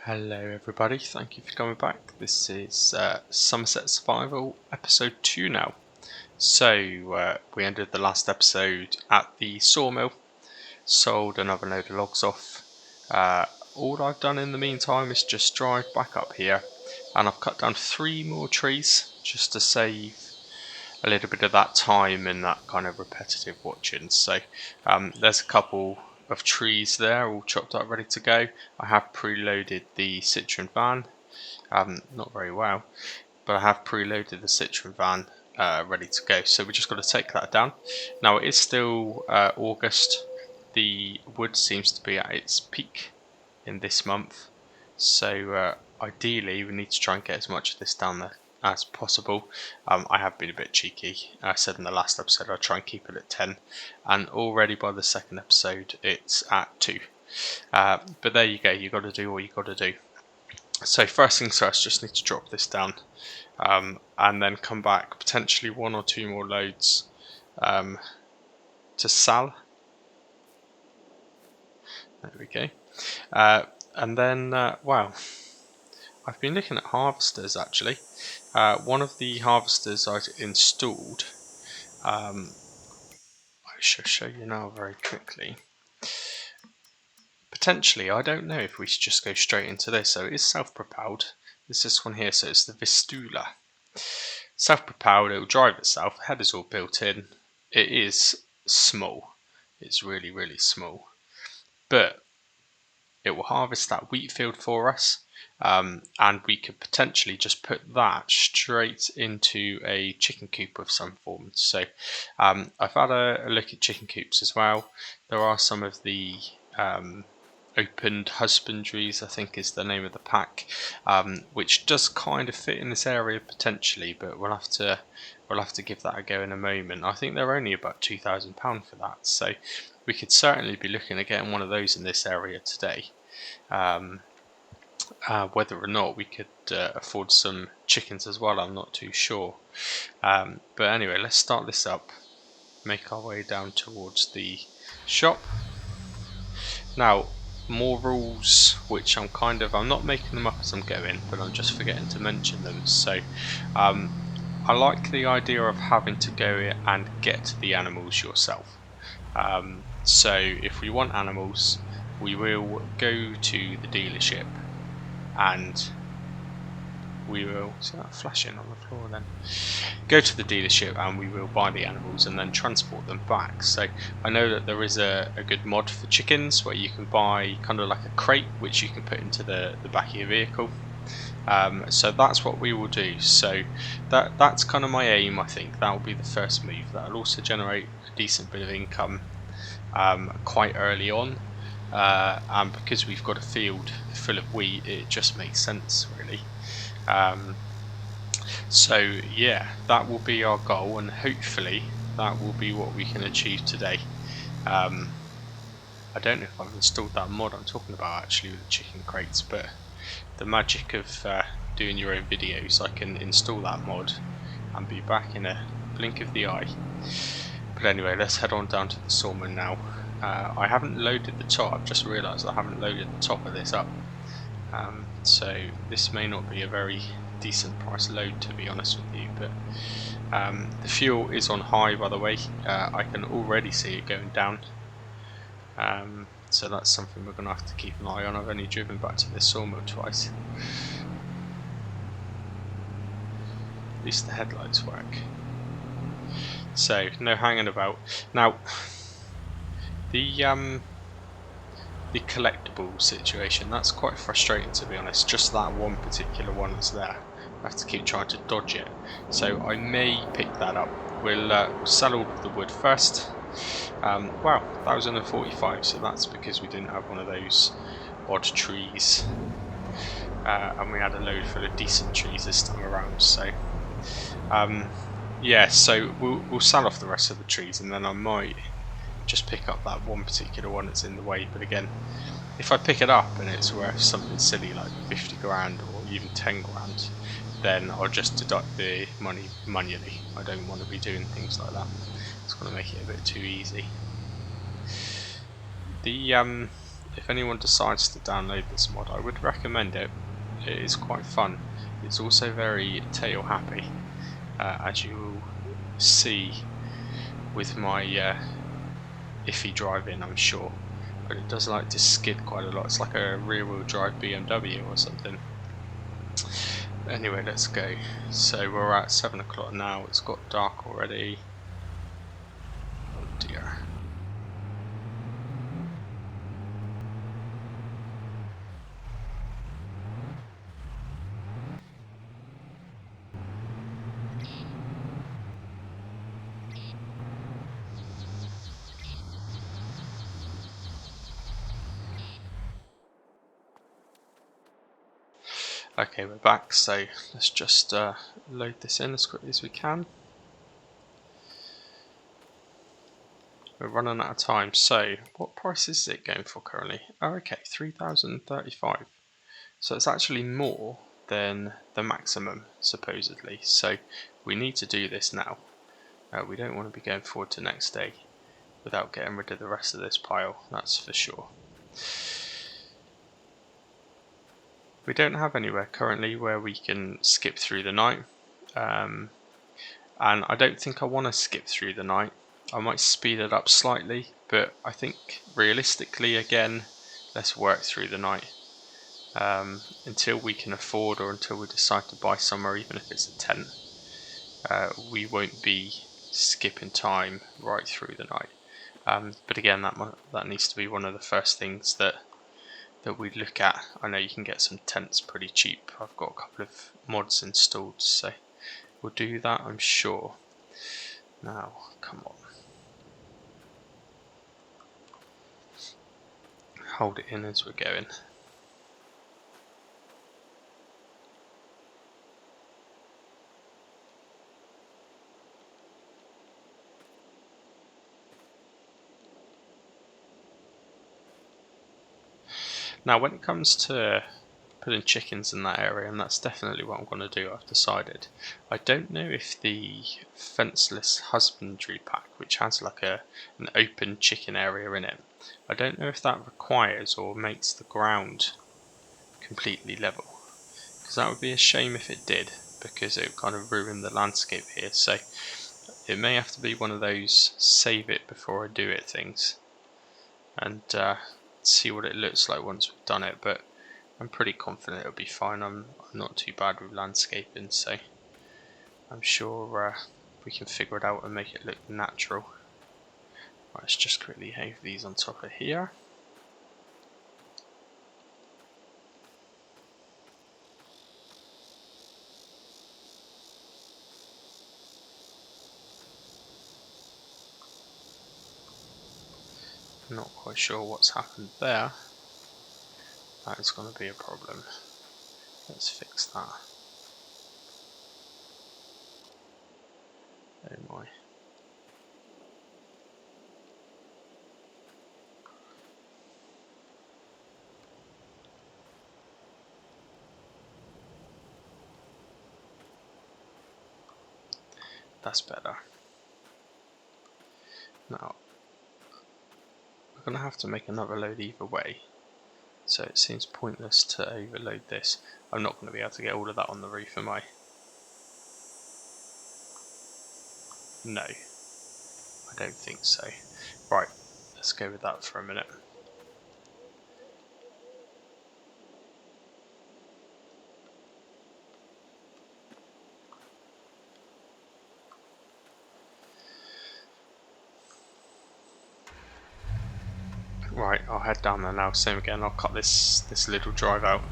Hello everybody, thank you for coming back. This is Somerset Survival episode 2 now. So we ended the last episode at the sawmill, sold another load of logs off. All I've done in the meantime is just drive back up here, and I've cut down 3 more trees just to save a little bit of that time and that kind of repetitive watching. So there's a couple of trees there all chopped up ready to go. I have preloaded the Citroen van, not very well, but I have preloaded the Citroen van ready to go, so we just got to take that down. Now it is still August. The wood seems to be at its peak in this month, so ideally we need to try and get as much of this down there as possible. I have been a bit cheeky. I said in the last episode I'll try and keep it at 10, and already by the second episode it's at 2. But there you go, you got to do what you got to do. So first things first, just need to drop this down, and then come back, potentially 1 or 2 more loads to sell. There we go. And then, wow, I've been looking at harvesters actually. One of the harvesters I've installed, I shall show you now very quickly. Potentially, I don't know if we should just go straight into this. So it is self-propelled. There's this one here, so it's the Vistula. Self-propelled, it will drive itself. The head is all built in. It is small. It's really, really small. But it will harvest that wheat field for us. And we could potentially just put that straight into a chicken coop of some form. So I've had a look at chicken coops as well. There are some of the opened husbandries, I think is the name of the pack, which does kind of fit in this area potentially, but we'll have to give that a go in a moment. I think they're only about £2,000 for that, so we could certainly be looking at getting one of those in this area today. Whether or not we could afford some chickens as well, I'm not too sure. But anyway, let's start this up, make our way down towards the shop. Now, more rules, which I'm not making them up as I'm going, but I'm just forgetting to mention them. So I like the idea of having to go and get the animals yourself. So if we want animals, we will go to the dealership and we will, see that flashing on the floor then? Go to the dealership and we will buy the animals and then transport them back. So I know that there is a good mod for chickens where you can buy kind of like a crate which you can put into the back of your vehicle. So that's what we will do. So that's kind of my aim. I think that will be the first move. That will also generate a decent bit of income quite early on. And because we've got a field full of wheat, it just makes sense really. So yeah, that will be our goal, and hopefully that will be what we can achieve today. I don't know if I've installed that mod I'm talking about actually with the chicken crates, but the magic of doing your own videos, I can install that mod and be back in a blink of the eye. But anyway, let's head on down to the sawmill now. I haven't loaded the top. I've just realised I haven't loaded the top of this up, so this may not be a very decent price load, to be honest with you, but the fuel is on high, by the way. I can already see it going down, so that's something we're going to have to keep an eye on. I've only driven back to this sawmill twice. At least the headlights work, so no hanging about. Now the collectible situation, that's quite frustrating, to be honest. Just that one particular one is there. I have to keep trying to dodge it, so I may pick that up. We'll sell all of the wood first. Wow, that was under 45, so that's because we didn't have one of those odd trees, and we had a load full of decent trees this time around. So yeah, so we'll sell off the rest of the trees, and then I might just pick up that one particular one that's in the way. But again, if I pick it up and it's worth something silly like 50 grand or even 10 grand, then I'll just deduct the money manually. I don't want to be doing things like that. It's going to make it a bit too easy. The if anyone decides to download this mod, I would recommend it. It is quite fun. It's also very tail happy, as you will see with my iffy driving, I'm sure. But it does like to skid quite a lot. It's like a rear-wheel drive BMW or something. Anyway, let's go. So we're at 7 o'clock now. It's got dark already. Oh dear. Okay, we're back, so let's just load this in as quickly as we can. We're running out of time, so what price is it going for currently? Oh, okay, 3,035. So it's actually more than the maximum, supposedly. So we need to do this now. We don't want to be going forward to next day without getting rid of the rest of this pile, that's for sure. We don't have anywhere currently where we can skip through the night, and I don't think I want to skip through the night. I might speed it up slightly, but I think realistically, again, let's work through the night until we can afford, or until we decide to buy somewhere, even if it's a tent. We won't be skipping time right through the night. But again, that needs to be one of the first things that we look at. I know you can get some tents pretty cheap. I've got a couple of mods installed, so we'll do that, I'm sure. Now, come on. Hold it in as we're going. Now, when it comes to putting chickens in that area, and that's definitely what I'm going to do, I've decided. I don't know if the fenceless husbandry pack, which has like an open chicken area in it, I don't know if that requires or makes the ground completely level, because that would be a shame if it did, because it would kind of ruin the landscape here. So it may have to be one of those save it before I do it things, and see what it looks like once we've done it. But I'm pretty confident it'll be fine. I'm not too bad with landscaping, so I'm sure we can figure it out and make it look natural. Right, let's just quickly have these on top of here. Not quite sure what's happened there. That is going to be a problem. Let's fix that. Oh my. That's better. Now, we're going to have to make another load either way, so it seems pointless to overload this. I'm not going to be able to get all of that on the roof, am I? No, I don't think so. Right, let's go with that for a minute. Right, I'll head down there now. Same again, I'll cut this little drive out,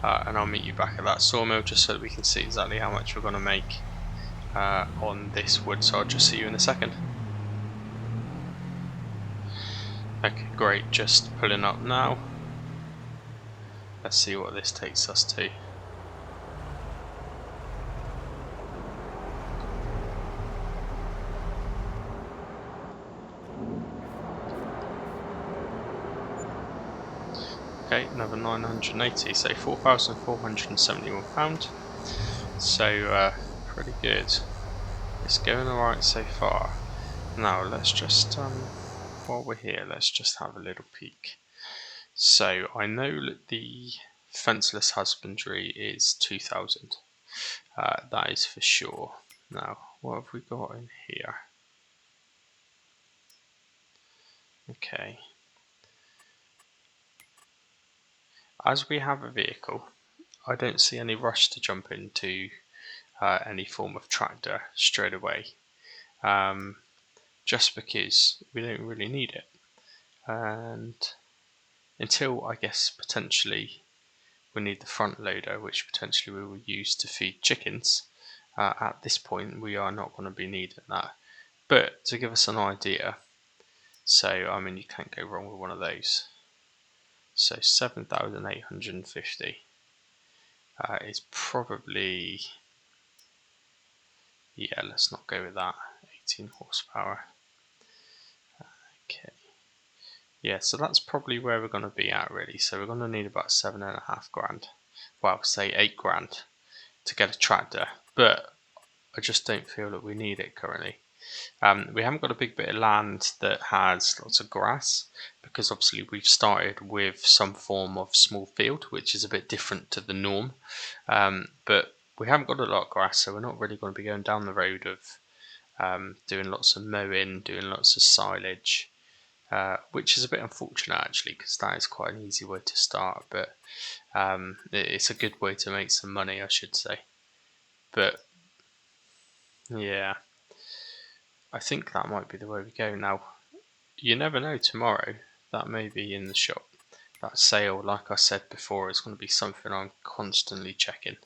and I'll meet you back at that sawmill just so that we can see exactly how much we're going to make on this wood. So I'll just see you in a second. Okay, great, just pulling up now. Let's see what this takes us to. Okay, another 980, so £4,471. So pretty good. It's going alright so far. Now let's just while we're here, let's just have a little peek. So I know that the fenceless husbandry is 2,000. That is for sure. Now, what have we got in here? Okay. As we have a vehicle, I don't see any rush to jump into any form of tractor straight away, just because we don't really need it. And until, I guess, potentially we need the front loader, which potentially we will use to feed chickens. At this point, we are not going to be needing that. But to give us an idea, so I mean, you can't go wrong with one of those. So 7,850 is probably, yeah, let's not go with that. 18 horsepower. Okay. Yeah, so that's probably where we're going to be at, really. So we're going to need about 7.5 grand. Well, say 8 grand to get a tractor, but I just don't feel that we need it currently. We haven't got a big bit of land that has lots of grass, because obviously we've started with some form of small field, which is a bit different to the norm. But we haven't got a lot of grass, so we're not really going to be going down the road of doing lots of mowing, doing lots of silage, which is a bit unfortunate actually, because that is quite an easy way to start, but it's a good way to make some money, I should say. But yeah, I think that might be the way we go. Now, you never know, tomorrow that may be in the shop. That sale, like I said before, is going to be something I'm constantly checking.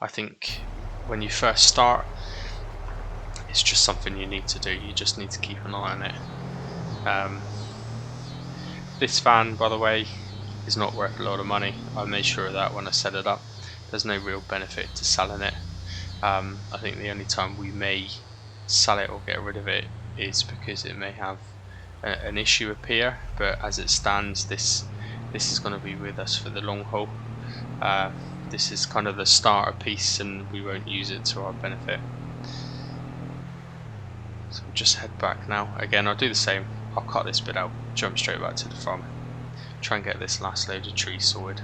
I think when you first start, it's just something you need to do. You just need to keep an eye on it. This van, by the way, is not worth a lot of money. I made sure of that when I set it up. There's no real benefit to selling it. I think the only time we may sell it or get rid of it is because it may have an issue appear, but as it stands, this is going to be with us for the long haul. This is kind of the starter piece, and we won't use it to our benefit. So we'll just head back now. Again, I'll do the same. I'll cut this bit out, jump straight back to the farm, try and get this last load of trees sorted.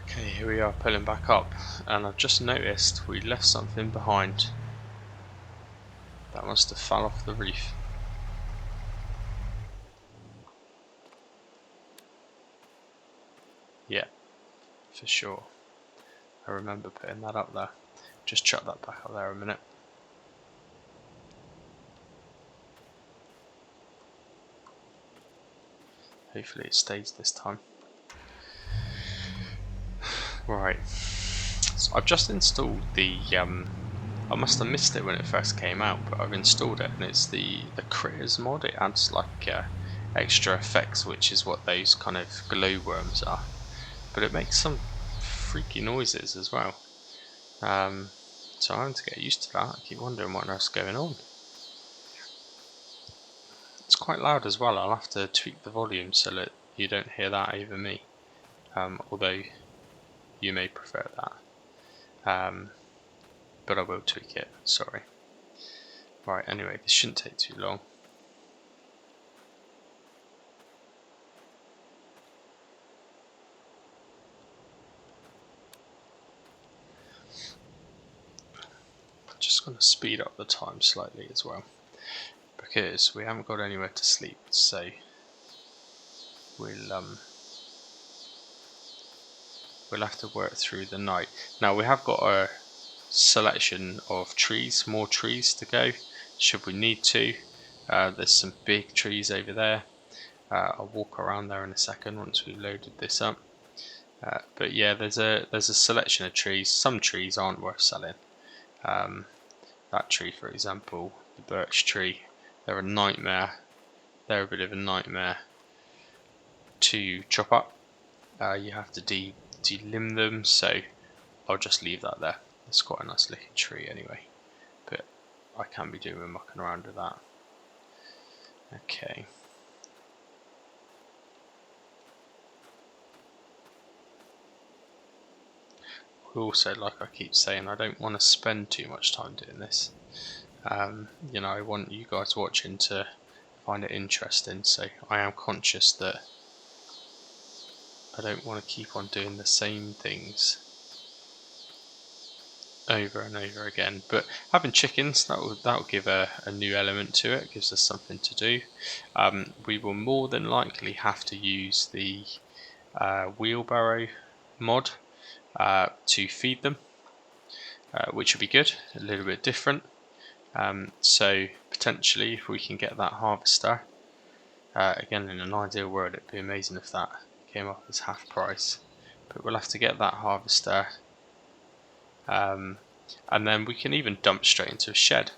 Okay, here we are pulling back up, and I've just noticed we left something behind. That must have fell off the roof. Yeah, for sure. I remember putting that up there. Just chuck that back up there a minute. Hopefully it stays this time. Right, so I've just installed the, I must have missed it when it first came out, but I've installed it, and it's the Critters mod. It adds like extra effects, which is what those kind of glowworms are. But it makes some freaky noises as well. So I'm having to get used to that. I keep wondering what else is going on. It's quite loud as well. I'll have to tweak the volume so that you don't hear that over me. Although you may prefer that. But I will tweak it, sorry. Right, anyway, this shouldn't take too long. Just going to speed up the time slightly as well, because we haven't got anywhere to sleep, so we'll have to work through the night. Now we have got a selection of trees, more trees to go should we need to. There's some big trees over there. I'll walk around there in a second once we've loaded this up. But yeah, there's a selection of trees. Some trees aren't worth selling. That tree, for example, the birch tree, they're a nightmare. They're a bit of a nightmare to chop up. You have to delimb them, so I'll just leave that there. It's quite a nice looking tree anyway, but I can't be doing mucking around with that. Okay. also, like I keep saying, I don't want to spend too much time doing this. You know, I want you guys watching to find it interesting, so I am conscious that I don't want to keep on doing the same things over and over again. But having chickens, that'll give a new element to it. It gives us something to do. We will more than likely have to use the wheelbarrow mod to feed them, which would be good, a little bit different. So potentially, if we can get that harvester, again, in an ideal world, it'd be amazing if that came up as half price. But we'll have to get that harvester, and then we can even dump straight into a shed.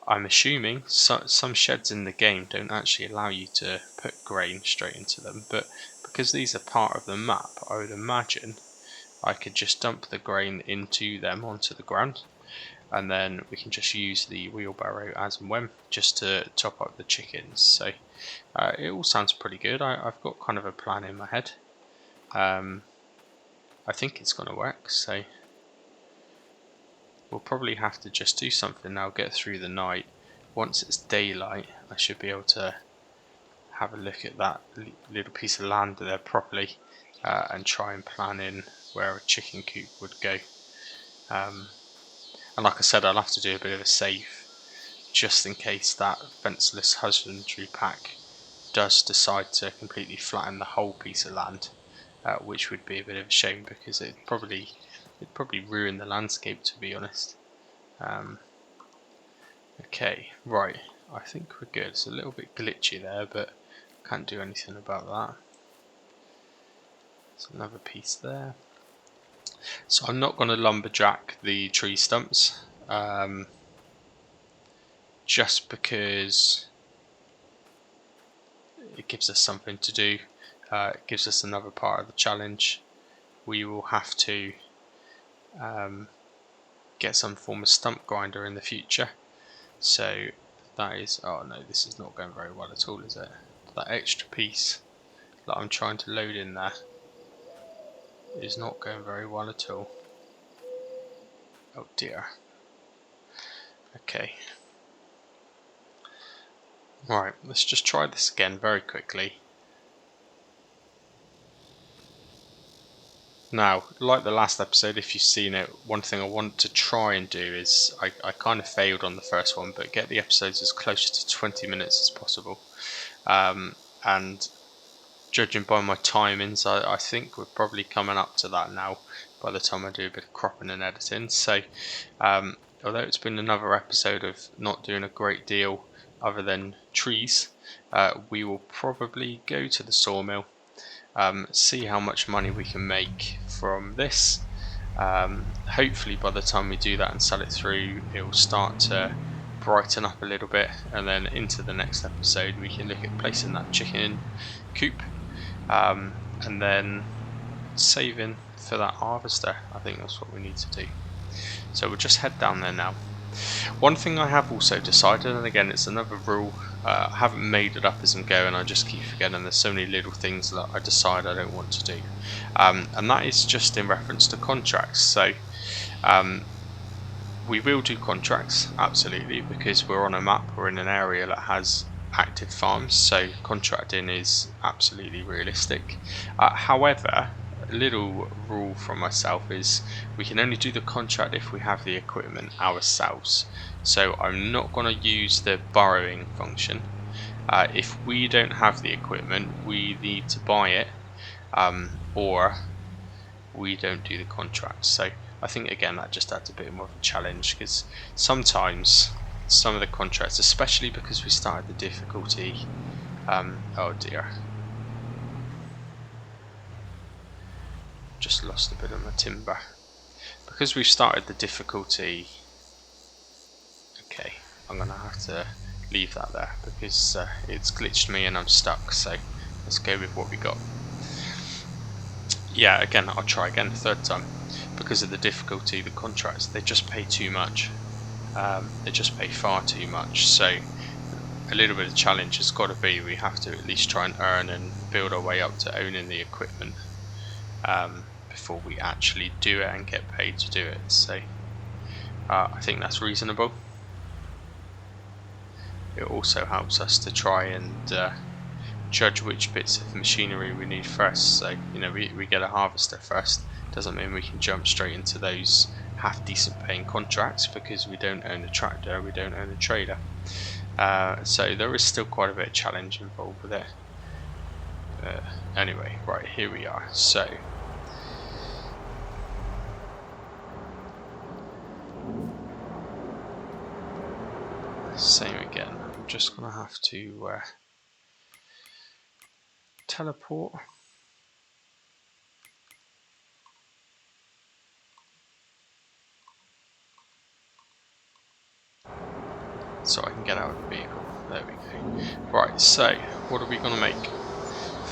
I'm assuming some sheds in the game don't actually allow you to put grain straight into them, but because these are part of the map, I would imagine I could just dump the grain into them onto the ground, and then we can just use the wheelbarrow as and when, just to top up the chickens. So it all sounds pretty good. I've got kind of a plan in my head. I think it's going to work, so we'll probably have to just do something now, get through the night. Once it's daylight, I should be able to have a look at that little piece of land there properly, and try and plan in where a chicken coop would go. And like I said, I'll have to do a bit of a save just in case that fenceless husbandry pack does decide to completely flatten the whole piece of land, which would be a bit of a shame because it'd probably ruin the landscape, to be honest. Okay, right, I think we're good. It's a little bit glitchy there, but can't do anything about that. There's another piece there. So I'm not going to lumberjack the tree stumps, just because it gives us something to do. It gives us another part of the challenge. We will have to get some form of stump grinder in the future. So that is, oh no, this is not going very well at all, is it? That extra piece that I'm trying to load in there is not going very well at all. Oh dear. Okay. Right, let's just try this again very quickly. Now, like the last episode, if you've seen it, one thing I want to try and do is, I kind of failed on the first one, but get the episodes as close to 20 minutes as possible. And judging by my timings, I think we're probably coming up to that now by the time I do a bit of cropping and editing. So, although it's been another episode of not doing a great deal other than trees, we will probably go to the sawmill, see how much money we can make from this. Hopefully by the time we do that and sell it through, it will start to brighten up a little bit, and then into the next episode we can look at placing that chicken coop, and then saving for that harvester. I think that's what we need to do. So we'll just head down there now. One thing I have also decided, and again it's another rule, I haven't made it up as I'm going, I just keep forgetting there's so many little things that I decide I don't want to do, and that is just in reference to contracts. So we will do contracts, absolutely, because we're on a map, we're in an area that has active farms, so contracting is absolutely realistic. However, a little rule from myself is we can only do the contract if we have the equipment ourselves. So I'm not going to use the borrowing function. If we don't have the equipment, we need to buy it, or we don't do the contract. So I think again that just adds a bit more of a challenge, because sometimes some of the contracts, especially because we started the difficulty, oh dear, just lost a bit of my timber. Because we've started the difficulty, okay, I'm gonna have to leave that there because it's glitched me and I'm stuck, so let's go with what we got. Yeah, again, I'll try again the third time. Because of the difficulty, the contracts, they just pay too much. They just pay far too much, so a little bit of challenge has got to be we have to at least try and earn and build our way up to owning the equipment. before we actually do it and get paid to do it. So I think that's reasonable. It also helps us to try and judge which bits of machinery we need first. So we get a harvester first, doesn't mean we can jump straight into those half decent paying contracts, because we don't own a tractor, we don't own a trailer. So there is still quite a bit of challenge involved with it. Anyway, right, here we are. So same again. I'm just gonna have to teleport. So I can get out of the vehicle. There we go. Right, so what are we going to make?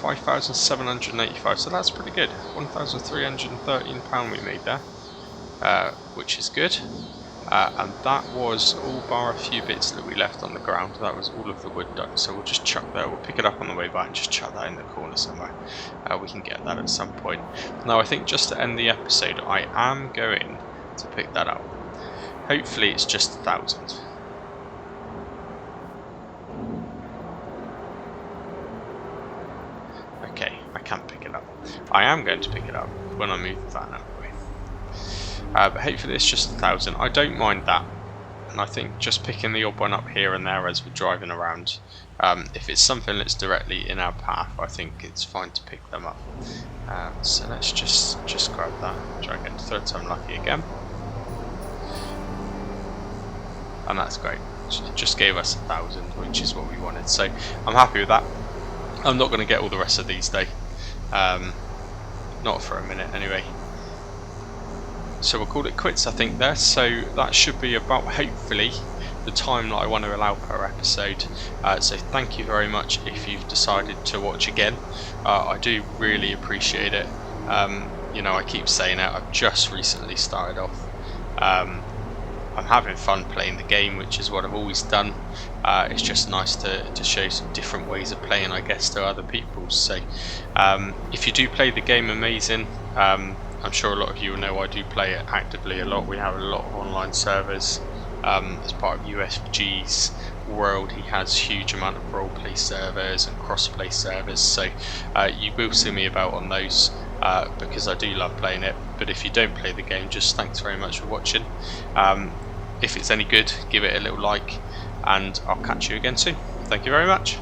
5,785, so that's pretty good. £1,313 we made there, which is good. And that was all bar a few bits that we left on the ground. That was all of the wood done, so we'll just chuck that. We'll pick it up on the way back and just chuck that in the corner somewhere. We can get that at some point. Now I think just to end the episode, I am going to pick that up. Hopefully it's just 1,000. Okay, I can't pick it up. I am going to pick it up when I move the van out of the way. But hopefully it's just 1,000. I don't mind that. And I think just picking the odd one up here and there as we're driving around, if it's something that's directly in our path, I think it's fine to pick them up. So let's just grab that. Try and get to third time lucky again. And that's great. It just gave us 1,000, which is what we wanted. So I'm happy with that. I'm not going to get all the rest of these though, not for a minute anyway. So we'll call it quits I think there. So that should be about, hopefully, the time that I want to allow per episode. So thank you very much if you've decided to watch again. I do really appreciate it. I keep saying it, I've just recently started off. I'm having fun playing the game, which is what I've always done. It's just nice to show some different ways of playing, I guess, to other people. So if you do play the game, amazing. I'm sure a lot of you will know I do play it actively a lot. We have a lot of online servers as part of UFG's world. He has a huge amount of roleplay servers and crossplay servers, so you will see me about on those because I do love playing it. But if you don't play the game, just thanks very much for watching. If it's any good, give it a little like, and I'll catch you again soon. Thank you very much.